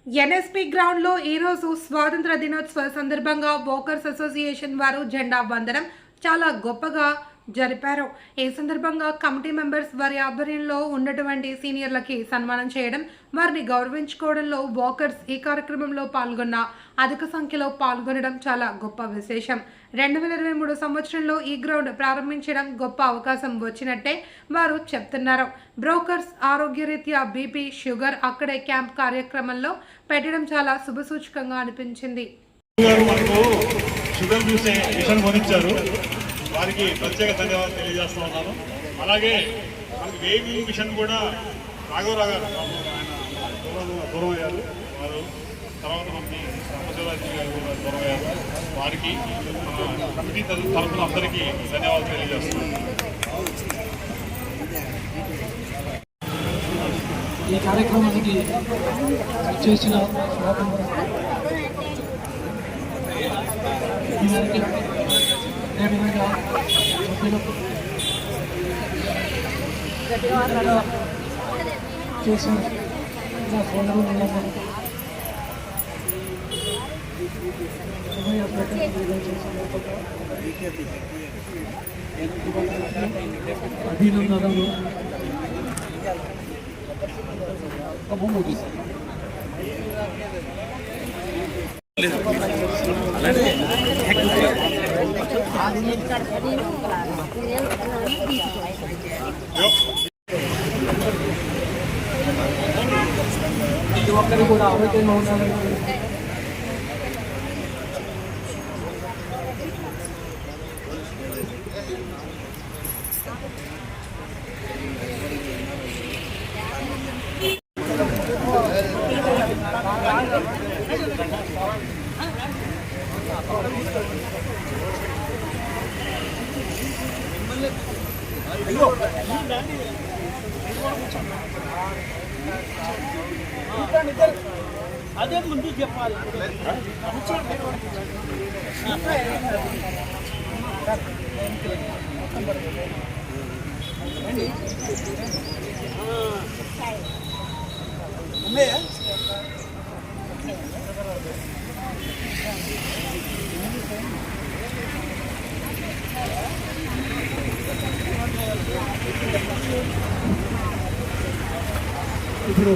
NSP ground లో ఈ రోజు స్వాతంత్ర దినోత్సవ సందర్భంగా వోకర్స్ అసోసియేషన్ వారు జెండా వందనం చాలా గొప్పగా జరిపారు. ఈ సందర్భంగా కమిటీ మెంబర్స్ వారి ఆధ్వర్యంలో ఉన్నటువంటి సీనియర్లకి సన్మానం చేయడం, వారిని గౌరవించుకోవడంలో వోకర్స్ ఈ కార్యక్రమంలో పాల్గొన్న అధిక సంఖ్యలో పాల్గొనడం చాలా గొప్ప విశేషం. 2023 సంవత్సరంలో ఈ గ్రౌండ్ ప్రారంభించడం గొప్ప అవకాశం వచ్చినట్టే వారు చెప్తున్నారు. బ్రోకర్స్ ఆరోగ్యరీత్యా బీపీ, షుగర్ అక్కడే క్యాంప్ కార్యక్రమంలో పెట్టడం చాలా శుభసూచకంగా అనిపించింది. వారికి ప్రత్యేక ధన్యవాదాలు తెలియజేస్తూ ఉన్నాను. అలాగే మనకి వేవి మిషన్ కూడా రాఘవరావు గారు దూరం అయ్యారు. వారు తర్వాత మనకి రామశివరాజు గారు కూడా దూరం అయ్యారు. వారికి కమిటీ తరఫున అందరికీ ధన్యవాదాలు తెలియజేస్తున్నాను. ఈ కార్యక్రమానికి చేసిన చేసిన అభినందనలు ప్రతి ఒక్కరు కూడా ఆరోగ్యంగా ఉండాలని అదే ముందు చెప్పాలి. ఇప్పుడు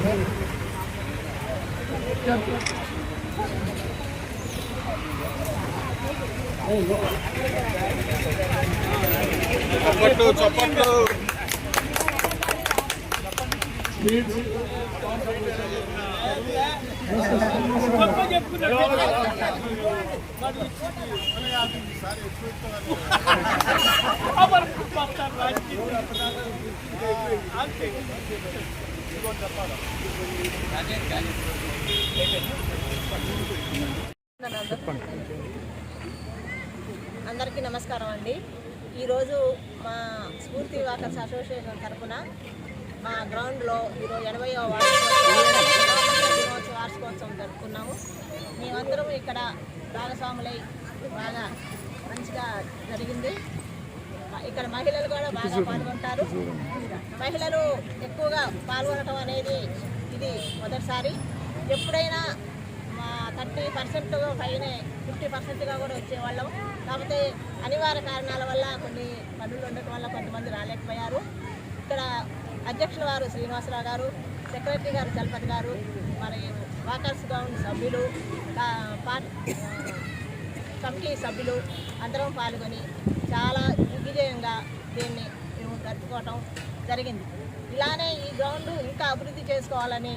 చప్పట్లు అందరికీ నమస్కారం అండి. ఈరోజు మా స్ఫూర్తి వాకర్స్ అసోసియేషన్ తరఫున మా గ్రౌండ్లో ఈరోజు 80వ వార్షికోత్సవం జరుపుకున్నాము. మేమందరం ఇక్కడ భాగస్వాములై బాగా మంచిగా జరిగింది. ఇక్కడ మహిళలు కూడా బాగా పాల్గొంటారు. మహిళలు ఎక్కువగా పాల్గొనడం అనేది ఇది మొదటిసారి. ఎప్పుడైనా మా 30% పైనే 50%గా కూడా వచ్చేవాళ్ళం. కాకపోతే అనివార్య కారణాల వల్ల కొన్ని పనులు ఉండటం వల్ల కొంతమంది రాలేకపోయారు. ఇక్కడ అధ్యక్షుల వారు శ్రీనివాసరావు గారు, సెక్రటరీ గారు చలపతి గారు, మరి వాకర్స్ గ్రౌండ్ సభ్యులు, కమిటీ సభ్యులు అందరం పాల్గొని చాలా దిగ్విజయంగా దీన్ని మేము జరుపుకోవటం జరిగింది. ఇలానే ఈ గ్రౌండ్ ఇంకా అభివృద్ధి చేసుకోవాలని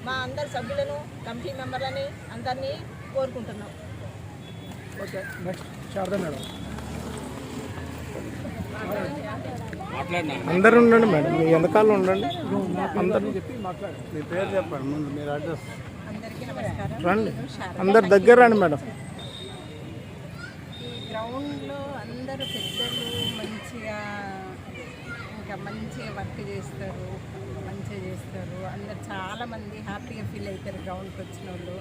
మా అందరి సభ్యులను, కమిటీ మెంబర్లని అందరినీ కోరుకుంటున్నాం. Okay, next Sharada madam. అందరు ఉండండి మేడం, మీ వెనకాల ఉండండి. అందరూ చెప్పి మాట్లాడండి. మీ పేరు చెప్పండి ముందు, మీరు అడ్రస్ అందరికీ నమస్కారం. రండి, అందరు దగ్గర రండి మేడం. ఈ గ్రౌండ్లో అందరూ పెద్దలు మంచిగా వర్క్ చేస్తారు, మంచిగా చేస్తారు. అందరు చాలామంది హ్యాపీగా ఫీల్ అవుతారు. గ్రౌండ్కి వచ్చిన వాళ్ళు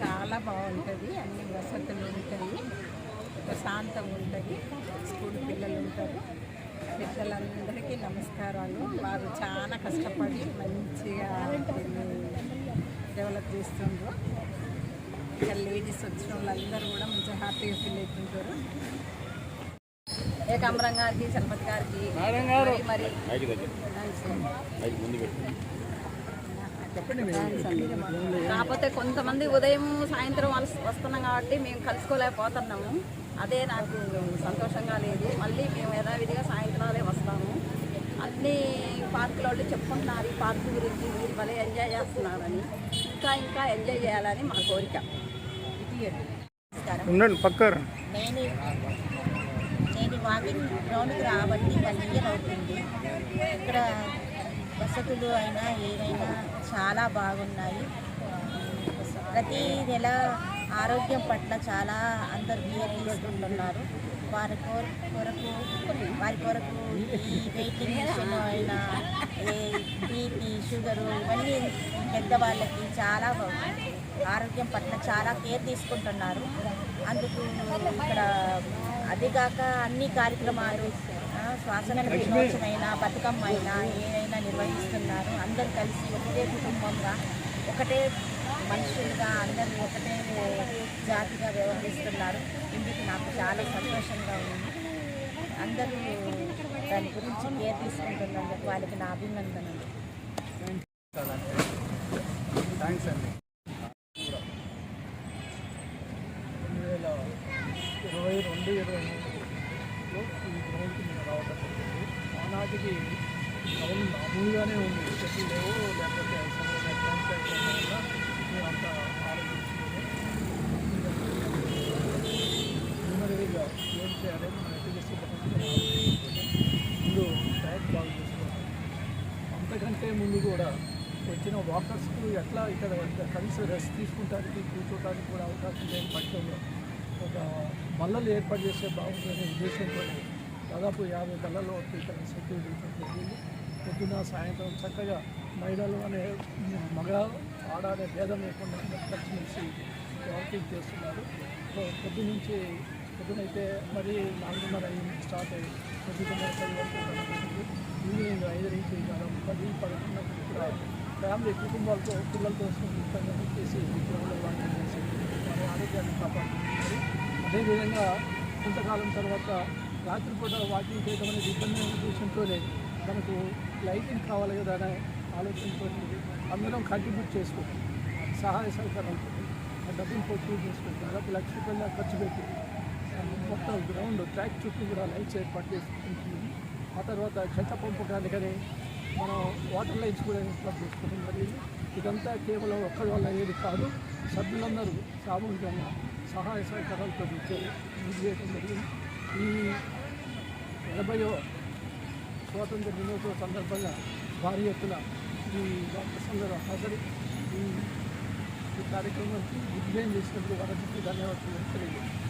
చాలా బాగుంటుంది. అన్ని వసతులు ఉంటాయి, ప్రశాంతంగా ఉంటుంది. స్కూల్ పిల్లలు ఉంటారు. పెద్దలందరికీ నమస్కారాలు. వారు చాలా కష్టపడి మంచిగా డెవలప్ చేస్తుండ్రు. ఇక్కడ లేడీస్ వచ్చిన వాళ్ళందరూ కూడా మంచిగా హ్యాపీగా ఫీల్ అవుతుంటారు. ఏకాంబరం గారికి, చలపతి గారికి మరి కాకపోతే కొంతమంది ఉదయం సాయంత్రం వస్తున్నాం కాబట్టి మేము కలుసుకోలేకపోతున్నాము. అదే నాకు సంతోషంగా లేదు. మళ్ళీ మేము యథావిధిగా సాయంత్రాలే వస్తాము. అన్ని పార్కుల వాళ్ళు చెప్పుకుంటున్నారు ఈ పార్కు గురించి, మీరు భలే ఎంజాయ్ చేస్తున్నారని. ఇంకా ఎంజాయ్ చేయాలని మా కోరిక. ఉండండి పక్కన. నేను వాకింగ్ గ్రౌండ్కి రాబట్టి 1 ఇయర్ అవుతుంది. ఇక్కడ వసతులు అయినా ఏవైనా చాలా బాగున్నాయి. ప్రతి నెల ఆరోగ్యం పట్ల చాలా అందరు కేర్ తీసుకుంటున్నారు. వారి కొరకు ఈ వెయిటింగ్ మిషన్ అయినా బీపీ, షుగరు ఇవన్నీ పెద్దవాళ్ళకి చాలా ఆరోగ్యం పట్ల చాలా కేర్ తీసుకుంటున్నారు. అందుకు ఇక్కడ అదిగాక అన్ని కార్యక్రమాలు స్వాతంత్ర దినోత్సవమైనా బతుకమ్మ అయినా ఏదైనా నిర్వహిస్తున్నారు. అందరూ కలిసి ఒకటే కుటుంబంగా, ఒకటే మనుషులుగా అందరూ ఒకటే జాతిగా వ్యవహరిస్తున్నారు. ఇందుకు నాకు చాలా సంతోషంగా ఉంది. అందరూ దాని గురించి కేర్ తీసుకుంటున్నందుకు వాళ్ళకి నా అభినందనలు. థ్యాంక్స్ అండి. 2022-23లో ఈ గ్రౌండ్కి మేము రావడం జరిగింది. ఆనాటికి గ్రౌండ్ మామూలుగానే ఉంది, చెట్లు లేవు, లేకపోతే మేమంతా ఆలోచించుకుంటే నెమ్మదిగా ఏం చేయాలి, మనం ఎట్లా చేస్తే ముందు ట్రాక్ బాగు చేసుకోవాలి. అంతకంటే ముందు కూడా వచ్చిన వాకర్స్కు ఎట్లా ఇక్కడ కలిసి రెస్ట్ తీసుకుంటానికి, కూర్చోటానికి కూడా అవకాశం లేని పక్షంలో ఒక బల్లలు ఏర్పాటు చేస్తే బాగుంటుందనే ఉద్దేశంతో దాదాపు 50 బల్లలో ఇక్కడ సెక్యూరిటీ జరిగింది. పొద్దున సాయంత్రం చక్కగా మహిళలు అనే మగ ఆడ అనే భేదం లేకుండా కలిసిమెలిసి వాకింగ్ చేస్తున్నారు. పొద్దునైతే మరి 4:30 స్టార్ట్ అయ్యి 9:30 వరకు ఈవినింగ్ 5 నుంచి 10-11 కూడా ఫ్యామిలీ కుటుంబాలతో పిల్లలతో సంయుక్తంగా చేసి వాకింగ్ చేసి వారి ఆరోగ్యాన్ని కాపాడుతున్నారు. అదేవిధంగా కొంతకాలం తర్వాత రాత్రిపూట వాకింగ్ చేయడం అనేది ఇబ్బంది ఉద్దేశంతోనే మనకు లైటింగ్ కావాలి కదా అనే ఆలోచనతో అందరం కంట్రిబ్యూట్ చేసుకుంటాం. సహాయ సహకారాలతో డబ్బులు పోటీ చేసుకుంటాం. దాదాపు ₹1,00,000 ఖర్చు పెట్టి మొత్తం గ్రౌండ్ ట్రాక్ చుట్టూ కూడా లైట్స్ ఏర్పాటు చేసుకుంటుంది. ఆ తర్వాత చెత్త పంపడానికని మనం వాటర్ లైన్స్ కూడా ఏర్పాటు చేసుకోవడం జరిగింది. ఇదంతా కేవలం ఒక్కడి వల్ల ఏది కాదు, సభ్యులందరూ సామూహికంగా సహాయ సహకారాలతో చేయడం జరిగింది. ఈ 80వ స్వాతంత్ర దినోత్సవ సందర్భంగా భారీ ఎత్తున ఈ డాక్టర్స్ అందరూ హాజరు ఈ కార్యక్రమానికి విజయం చేసినప్పుడు వారికి ధన్యవాదాలు తెలియజేస్తాను.